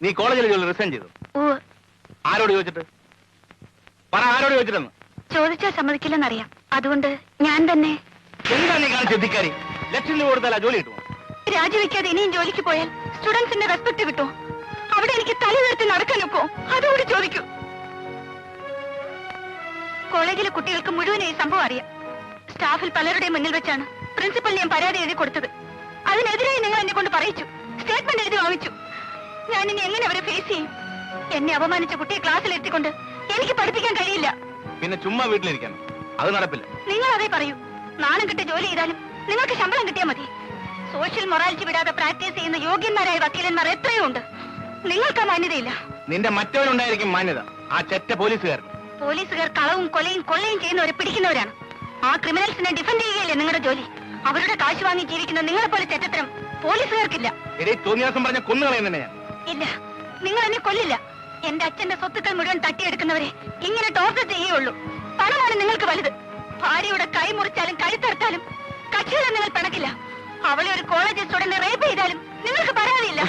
നീ കോളേജിൽ റിസൈൻ ചെയ്തു? ആരോട് ചോദിച്ചിട്ട്? പറ, ആരോട് ചോദിച്ചിട്ടെന്ന്? ചോദിച്ചാൽ സമ്മതിക്കില്ലെന്നറിയാം, അതുകൊണ്ട് ഞാൻ തന്നെ. എന്താ നീ കാണിച്ച ധിക്കാരി? ലക്ഷം രൂപ കൊടുത്താൽ ജോലി കിട്ടുമോ? രാജിവെക്കാതെ ഇനിയും ജോലിക്ക് പോയാൽ സ്റ്റുഡൻസിന്റെ റെസ്പെക്ട് കിട്ടുമോ? അവിടെ എനിക്ക് തല ഉയർത്തി നടക്കാൻ ഒക്കോ? അതുകൂടി ചോദിക്കൂ. കോളേജിലെ കുട്ടികൾക്ക് മുഴുവൻ ഈ സംഭവം അറിയാം. സ്റ്റാഫിൽ പലരുടെയും മുന്നിൽ വെച്ചാണ് പ്രിൻസിപ്പലിന് ഞാൻ പരാതി എഴുതി കൊടുത്തത്. അതിനെതിരായി നിങ്ങൾ എന്നെ കൊണ്ട് പറയിച്ചു, സ്റ്റേറ്റ്മെന്റ് എഴുതി വാങ്ങിച്ചു. ഞാൻ ഇനി എങ്ങനെ അവരെ ഫേസ് ചെയ്യും? എന്നെ അപമാനിച്ച കുട്ടിയെ ക്ലാസ്സിൽ എത്തിക്കൊണ്ട് എനിക്ക് പഠിപ്പിക്കാൻ കഴിയില്ല. പിന്നെ ചുമ്മാ വീട്ടിലിരിക്കണം, അത് നടപ്പില്ല. നിങ്ങൾ അതേ പറയൂ. നാണം കിട്ടി ജോലി ചെയ്താലും നിങ്ങൾക്ക് ശമ്പളം കിട്ടിയാൽ മതി. സോഷ്യൽ മൊറാലിറ്റി വിടാതെ പ്രാക്ടീസ് ചെയ്യുന്ന യോഗ്യന്മാരായ വക്കീലന്മാർ എത്രയോ ഉണ്ട്. നിങ്ങൾക്ക് ആ മാന്യതയില്ല. നിന്റെ മറ്റവരുണ്ടായിരിക്കും മാന്യത, ആ ചെറ്റ പോലീസുകാർ. പോലീസുകാർ കളവും കൊലയും കൊള്ളയും ചെയ്യുന്നവരെ പിടിക്കുന്നവരാണ്. ആ ക്രിമിനൽസിനെ ഡിഫെൻഡ് ചെയ്യുകയല്ലേ നിങ്ങളുടെ ജോലി. അവരുടെ കാശ് വാങ്ങി ജീവിക്കുന്ന നിങ്ങളെ പോലെ ചെറ്റത്തരം പോലീസുകാർക്കില്ല. തോന്നിയാസം പറഞ്ഞ കൊന്നുകളയും തന്നെ ഞാൻ. ഇല്ല, നിങ്ങൾ എന്നെ കൊല്ലില്ല. എന്റെ അച്ഛന്റെ സ്വത്തുക്കൾ മുഴുവൻ തട്ടിയെടുക്കുന്നവരെ ഇങ്ങനെ ടോർച്ചർ ചെയ്യുള്ളൂ. പണമാണ് നിങ്ങൾക്ക് വലുത്. ഭാര്യയുടെ കൈ മുറിച്ചാലും കഴുത്തറുത്താലും കക്ഷികളെ നിങ്ങൾ പിണക്കില്ല. അവളെ ഒരു കോളേജ് സ്റ്റുഡന്റ് റേപ്പ് ചെയ്താലും നിങ്ങൾക്ക് പരാതിയില്ല.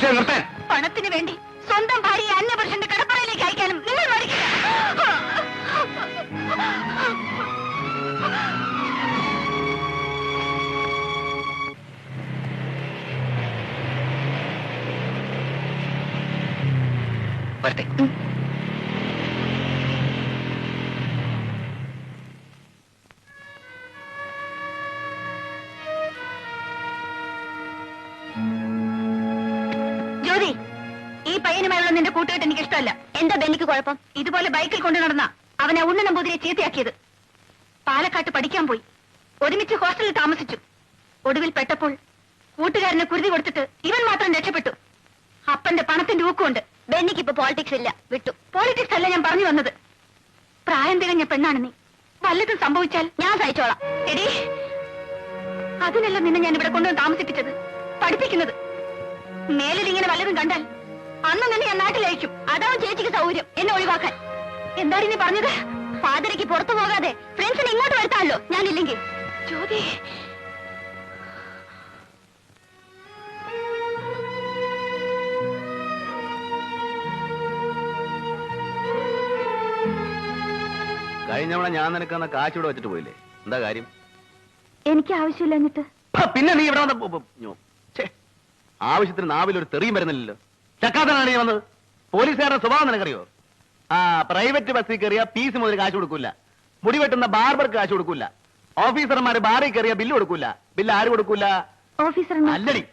പണത്തിന് വേണ്ടി സ്വന്തം ഭാര്യയെ അന്യപുരുഷന്റെ കടപ്പറയിലേക്ക് അയക്കാനും നിങ്ങൾ മടിക്കില്ല. വരട്ടെ. ജ്യോതി, ഈ പയ്യനുമായുള്ള നിന്റെ കൂട്ടുകെട്ട് എനിക്ക് ഇഷ്ടമല്ല. എന്താ ബെന്നിക്ക് കുഴപ്പം? ഇതുപോലെ ബൈക്കിൽ കൊണ്ടു നടന്ന അവനെ ഉണ്ണ നമ്പൂതിരെ ചീത്തയാക്കിയത്. പാലക്കാട്ട് പഠിക്കാൻ പോയി, ഒരുമിച്ച് ഹോസ്റ്റലിൽ താമസിച്ചു. ഒടുവിൽ പെട്ടപ്പോൾ കൂട്ടുകാരനെ കുരുതി കൊടുത്തിട്ട് ഇവൻ മാത്രം രക്ഷപ്പെട്ടു. അപ്പന്റെ പണത്തിന്റെ ഊക്കുണ്ട്. ബെന്നിക്ക് ഇപ്പൊ പോളിറ്റിക്സ് ഇല്ല, വിട്ടു. പോളിറ്റിക്സ് അല്ല ഞാൻ പറഞ്ഞു വന്നത്. പ്രായം തികഞ്ഞ പെണ്ണാണ് നീ. വല്ലതും സംഭവിച്ചാൽ ഞാൻ സഹിച്ചോളാം. എടീ, അതിനല്ല നിന്നെ ഞാൻ ഇവിടെ കൊണ്ടുവന്ന് താമസിപ്പിച്ചത്, പഠിപ്പിക്കുന്നത്. മേലിൽ ഇങ്ങനെ വല്ലതും കണ്ടാൽ അന്ന് നിന്നെ ഞാൻ നാട്ടിലയക്കും. അതാവും ചേച്ചിക്ക് സൗകര്യം എന്നെ ഒഴിവാക്കാൻ. എന്താണ് നീ പറഞ്ഞത്? ഫാദറിക്ക് പുറത്തു പോകാതെ ഫ്രണ്ട്സിനെ ഇങ്ങോട്ട് വരുത്താമല്ലോ ഞാനില്ലെങ്കിൽ. ജ്യോതി, കഴിഞ്ഞവണ ഞാൻ നിനക്ക് കാശ് ഇവിടെ വെച്ചിട്ട് പോയില്ലേ? എന്താ കാര്യം? എനിക്ക് ആവശ്യമില്ല. എന്നിട്ട് പിന്നെ നീ ഇവിടെ വന്ന ആവശ്യത്തിന് നാവിലൊരു തെറിയും വരുന്നില്ലല്ലോ. ചക്കാത്തനാണ് നീ വന്നത്. പോലീസുകാരുടെ സ്വഭാവം നിനക്കറിയോ? പ്രൈവറ്റ് ബസ്സിൽ കയറിയ പീസ് മുതൽ കാശ് കൊടുക്കൂല, മുടി വെട്ടുന്ന ബാർബർക്ക് കാശ് കൊടുക്കൂല, ഓഫീസർമാര് ബാറിൽ കയറിയ ബില്ല് കൊടുക്കൂല. ബില്ല് ആര് കൊടുക്കൂല? അല്ലടി,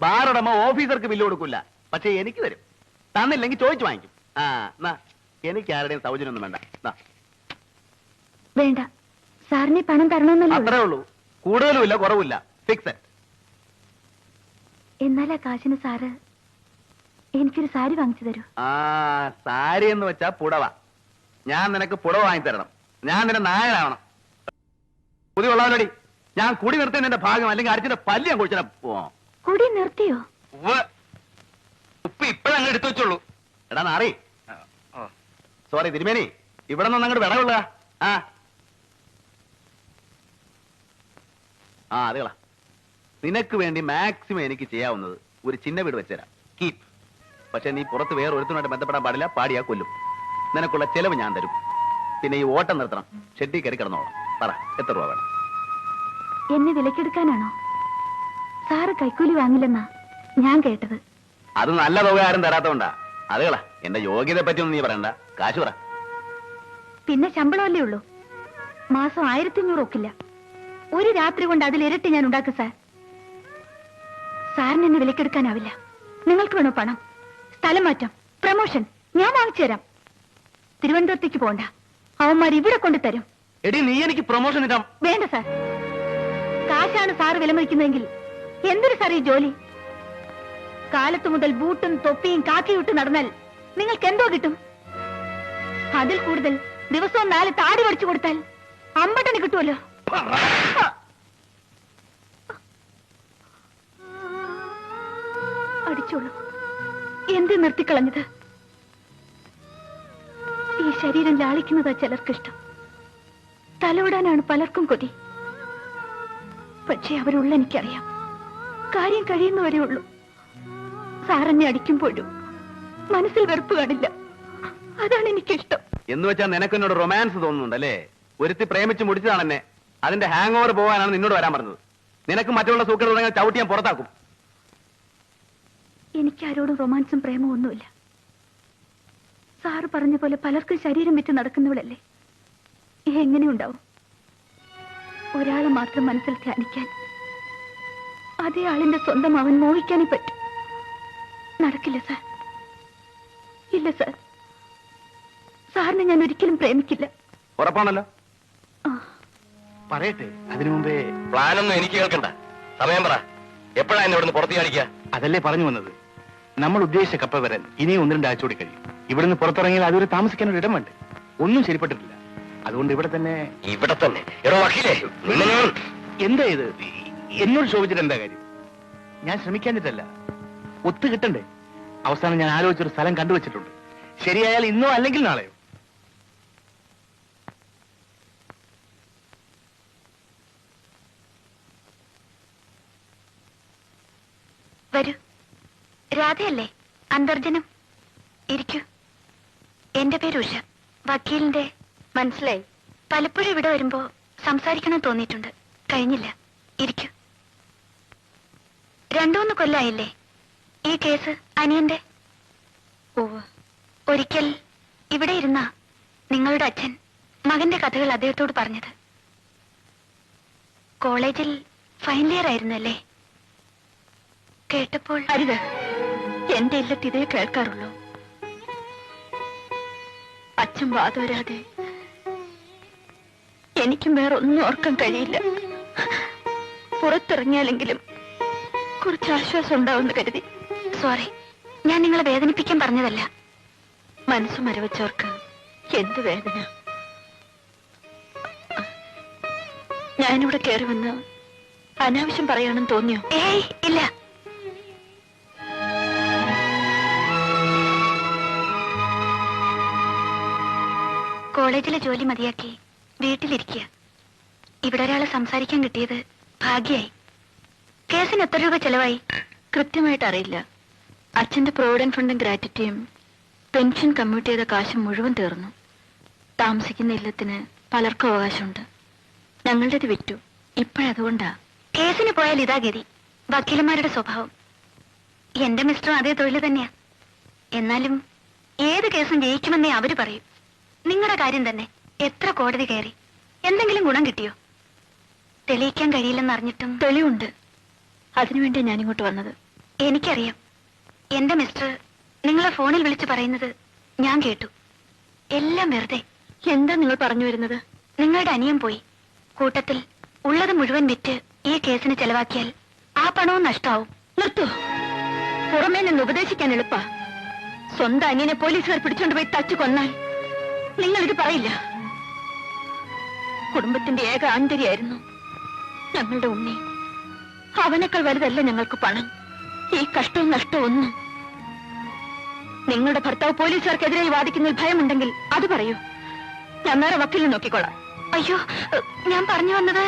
ബാറുടമ ഓഫീസർക്ക് ബില്ല് കൊടുക്കൂല. പക്ഷെ എനിക്ക് തരും. തന്നില്ലെങ്കിൽ ചോദിച്ചു വാങ്ങിക്കും. എനിക്ക് ആരുടെയും സൗജന്യം ഒന്നും വേണ്ട. വേണ്ട, സാറിന് പണം തരണമെന്നല്ലേ? അത്രേ ഉള്ളൂ, കൂടുതലും ഇല്ല കുറവില്ല, ഫിക്സഡ്. എന്നാൽ ആ കാശിന് സാറ് എനിക്കൊരു സാരി വാങ്ങിച്ചു തരൂ. സാരി എന്ന് വെച്ചാ പുടവ. ഞാൻ നിനക്ക് പുടവ വാങ്ങി തരണം. ഞാൻ നിന്റെ നായനാവണം. പുതിയ ഉള്ളവരോടി ഞാൻ കുടി നിർത്തി നിന്റെ ഭാഗം, അല്ലെങ്കിൽ അടിച്ചിന്റെ പല്ല് ഞാൻ കുടിച്ചാ പോവാ. കുടി നിർത്തിയോ? ഉപ്പ് ഇപ്പഴങ്ങ് എടുത്തു വെച്ചോളൂ. എടാ നാറി, സോറി തിരുമേനി, ഇവിടെ നിന്ന് അങ്ങോട്ട് വിടവുള്ള. അതുകളാ, നിനക്ക് വേണ്ടി മാക്സിമം എനിക്ക് ചെയ്യാവുന്നത് ഒരു ചിന്ന വീട് വെച്ചുതരാം. കീപ്. പക്ഷെ നീ പുറത്ത് വേറെ ഒരുത്തനുമായിട്ട് ബന്ധപ്പെടാൻ പാടില്ല. പാടിയാ കൊല്ലും. നിനക്കുള്ള ചെലവ് ഞാൻ തരും. പിന്നെ ഈ ഓട്ടം നിർത്തണം. ഷെഡി കയറി കിടന്നോളാം. പറ, എത്ര രൂപ വേണം? എന്നെ വിലക്കെടുക്കാനാണോ? സാറ് കൈക്കൂലി വാങ്ങില്ലെന്നാ ഞാൻ കേട്ടത്. അത് നല്ല തുക ആരും തരാത്തോണ്ടാ. അതുകളാ, എന്റെ യോഗ്യതയെ പറ്റിയൊന്നും നീ പറയണ്ട. കാശ് പറ. പിന്നെ ശമ്പളമല്ലേ ഉള്ളൂ. മാസം 1500 ഒക്കില്ല. ഒരു രാത്രി കൊണ്ട് അതിലിരട്ടി ഞാൻ ഉണ്ടാക്കും സാർ. സാറിന് എന്നെ വിലക്കെടുക്കാനാവില്ല. നിങ്ങൾക്ക് വേണോ പണം, സ്ഥലം മാറ്റം, പ്രമോഷൻ? ഞാൻ വാങ്ങിച്ചു തരാം. തിരുവനന്തപുരത്തേക്ക് പോണ്ട, അവന്മാർ ഇവിടെ കൊണ്ട് തരും. എടി, നീ എനിക്ക് പ്രൊമോഷൻ ഇടാം. വേണ്ട സാർ, കാശാണ് സാറ് വിലമതിക്കുന്നതെങ്കിൽ എന്തൊരു സാർ ഈ ജോലി? കാലത്തു മുതൽ ബൂട്ടും തൊപ്പിയും കാക്കിയിട്ട് നടന്നാൽ നിങ്ങൾക്ക് എന്തോ കിട്ടും? അതിൽ കൂടുതൽ ദിവസവും 4 താടി പഠിച്ചു കൊടുത്താൽ അമ്പട്ടന് കിട്ടുമല്ലോ. അടിച്ചോളൂ. എന്ത് നിർത്തിക്കളഞ്ഞത്? ഈ ശരീരം ലാളിക്കുന്നതാ ചിലർക്കിഷ്ടം. തലോടാനാണ് പലർക്കും കൊതി. പക്ഷേ അവരുള്ള എനിക്കറിയാം, കാര്യം കഴിയുന്നവരെ ഉള്ളൂ. സാറെന്നെ അടിക്കുമ്പോഴും മനസ്സിൽ വെറുപ്പ് കാണില്ല. അതാണ് എനിക്കിഷ്ടം. എന്ന് വെച്ചാൽ നിനക്ക് എന്നോട് റൊമാൻസ് തോന്നുന്നുണ്ടല്ലേ? ഒരുത്തി പ്രേമിച്ച് മുടിച്ചതാണെന്നെ. അതിന്റെ ഹാങ് ഓവർ പോകാനാണ് നിന്നോട് വരാൻ പറഞ്ഞത്. നിനക്ക് മറ്റുള്ള സൂക്കേട് തുടങ്ങിയാൽ ചവിട്ടി ഞാൻ പുറത്താക്കും. എനിക്ക് ആരോടും റൊമാൻസും പ്രേമവും ഒന്നുമില്ല. സാറ് പറഞ്ഞ പോലെ പലർക്കും ശരീരം വിറ്റ് നടക്കുന്നവളല്ലേ. എങ്ങനെയുണ്ടാവും? ഒരാളെ മാത്രം മനസ്സിൽ ധ്യാനിക്കാൻ, അതേ ആളിന്റെ സ്വന്തം അവൻ മോഹിക്കാനേ പറ്റും. നടക്കില്ല സാർ. ഇല്ല സാർ, സാറിനെ ഞാൻ ഒരിക്കലും പ്രേമിക്കില്ല. ഉറപ്പാണല്ലോ? ആ, പറയട്ടെ. അതിനു മുമ്പേ പ്ലാനൊന്നും എനിക്ക് കേൾക്കണ്ട. സമയം പറ. എപ്പോഴാ എന്നെ ഇവിടുന്ന് പുറത്തു കാണിക്കുക? അതല്ലേ പറഞ്ഞു വന്നത്. നമ്മൾ ഉദ്ദേശിച്ച കപ്പ വരാൻ ഇനിയും 1-2 ആഴ്ച കൂടി കഴിയും. ഇവിടുന്ന് പുറത്തിറങ്ങിയാൽ അതുവരെ താമസിക്കാൻ ഒരു ഇടം വേണ്ട. ഒന്നും ശരിപ്പെട്ടിട്ടില്ല. അതുകൊണ്ട് ഇവിടെ തന്നെ. ഇവിടെ തന്നെ? എടോ വക്കീലേ, നിന്നെ ഞാൻ... എന്താ ഇത്? എന്നോട് ചോദിച്ചിട്ട് എന്താ കാര്യം? ഞാൻ ശ്രമിക്കാഞ്ഞിട്ടല്ല, ഒത്തു കിട്ടണ്ടേ? അവസാനം ഞാൻ ആലോചിച്ചൊരു സ്ഥലം കണ്ടുവച്ചിട്ടുണ്ട്. ശരിയായാൽ ഇന്നോ അല്ലെങ്കിൽ നാളെയോ. വരൂ. രാധയല്ലേ? അന്തർജനം. ഇരിക്കൂ. എന്റെ പേര് ഉഷ. വക്കീലിന്റെ. മനസ്സിലായി. പലപ്പോഴും ഇവിടെ വരുമ്പോ സംസാരിക്കണം തോന്നിയിട്ടുണ്ട്. കഴിഞ്ഞില്ല. ഇരിക്കൂ. 2-3 കൊല്ലായില്ലേ ഈ കേസ് അനിയന്റെ? ഒരിക്കൽ ഇവിടെ ഇരുന്ന നിങ്ങളുടെ അച്ഛൻ മകന്റെ കഥകൾ അദ്ദേഹത്തോട് പറഞ്ഞത്. കോളേജിൽ ഫൈനൽ ഇയർ ആയിരുന്നല്ലേ? കേട്ടപ്പോൾ അരുത്, എന്റെ ഇല്ലത്ത് ഇതേ കേൾക്കാറുള്ളൂ. അച്ഛൻ വാതോരാതെ എനിക്കും വേറെ ഒന്നും ഓർക്കാൻ കഴിയില്ല. പുറത്തിറങ്ങിയാലെങ്കിലും കുറച്ച് ആശ്വാസം ഉണ്ടാവുമെന്ന് കരുതി. സോറി, ഞാൻ നിങ്ങളെ വേദനിപ്പിക്കാൻ പറഞ്ഞതല്ല. മനസ്സ് മരവച്ചവർക്ക് എന്ത് വേദന. ഞാനിവിടെ കയറി വന്ന് അനാവശ്യം പറയാണെന്ന് തോന്നിയോ? ഏയ് ഇല്ല. കോളേജിലെ ജോലി മതിയാക്കി വീട്ടിലിരിക്കുക. ഇവിടെ ഒരാളെ സംസാരിക്കാൻ കിട്ടിയത് ഭാഗ്യായി. കേസിന് എത്ര രൂപ ചെലവായി? കൃത്യമായിട്ട് അറിയില്ല. അച്ഛന്റെ പ്രൊവിഡന്റ് ഫണ്ടും ഗ്രാറ്റുറ്റിയും പെൻഷൻ കമ്മ്യൂട്ട് ചെയ്ത കാശും മുഴുവൻ തീർന്നു. താമസിക്കുന്ന ഇല്ലത്തിന് പലർക്കും അവകാശമുണ്ട്. ഞങ്ങളുടേത് വിറ്റു. ഇപ്പോഴതുകൊണ്ടാ. കേസിന് പോയാൽ ഇതാ ഗതി. വക്കീലന്മാരുടെ സ്വഭാവം. എന്റെ മിസ്റ്ററും അതേ തൊഴിൽ തന്നെയാ. എന്നാലും ഏത് കേസും ജയിക്കുമെന്നേ അവര് പറയും. നിങ്ങളുടെ കാര്യം തന്നെ. എത്ര കോടതി കയറി, എന്തെങ്കിലും ഗുണം കിട്ടിയോ? തെളിയിക്കാൻ കഴിയില്ലെന്ന് അറിഞ്ഞിട്ടും തെളിവുണ്ട്. അതിനുവേണ്ടി ഞാനിങ്ങോട്ട് വന്നത്. എനിക്കറിയാം. എന്റെ മിസ്റ്റർ നിങ്ങളെ ഫോണിൽ വിളിച്ചു പറയുന്നത് ഞാൻ കേട്ടു. എല്ലാം വെറുതെ. എന്താ നിങ്ങൾ പറഞ്ഞു വരുന്നത്? നിങ്ങളുടെ അനിയൻ പോയി. കൂട്ടത്തിൽ ഉള്ളത് മുഴുവൻ വിറ്റ് ഈ കേസിന് ചെലവാക്കിയാൽ ആ പണവും നഷ്ടമാവും. നിർത്തൂ. പുറമേ നിന്ന് ഉപദേശിക്കാൻ എളുപ്പാ. സ്വന്തം അനിയനെ പോലീസുകാർ പിടിച്ചോണ്ട് പോയി തച്ചു കൊന്നാൽ നിങ്ങൾ ഇത് പറയില്ല. കുടുംബത്തിന്റെ ഏക ആന്തരിയായിരുന്നു ഞങ്ങളുടെ ഉണ്ണി. അവനേക്കാൾ വലുതല്ല ഞങ്ങൾക്ക് പണം, ഈ കഷ്ടവും നഷ്ടവും ഒന്നും. നിങ്ങളുടെ ഭർത്താവ് പോലീസുകാർക്കെതിരായി വാദിക്കുന്നതിൽ ഭയമുണ്ടെങ്കിൽ അത് പറയൂ. ഞാൻ വേറെ വക്കീലിനെ നോക്കിക്കോളാം. അയ്യോ, ഞാൻ പറഞ്ഞു വന്നത്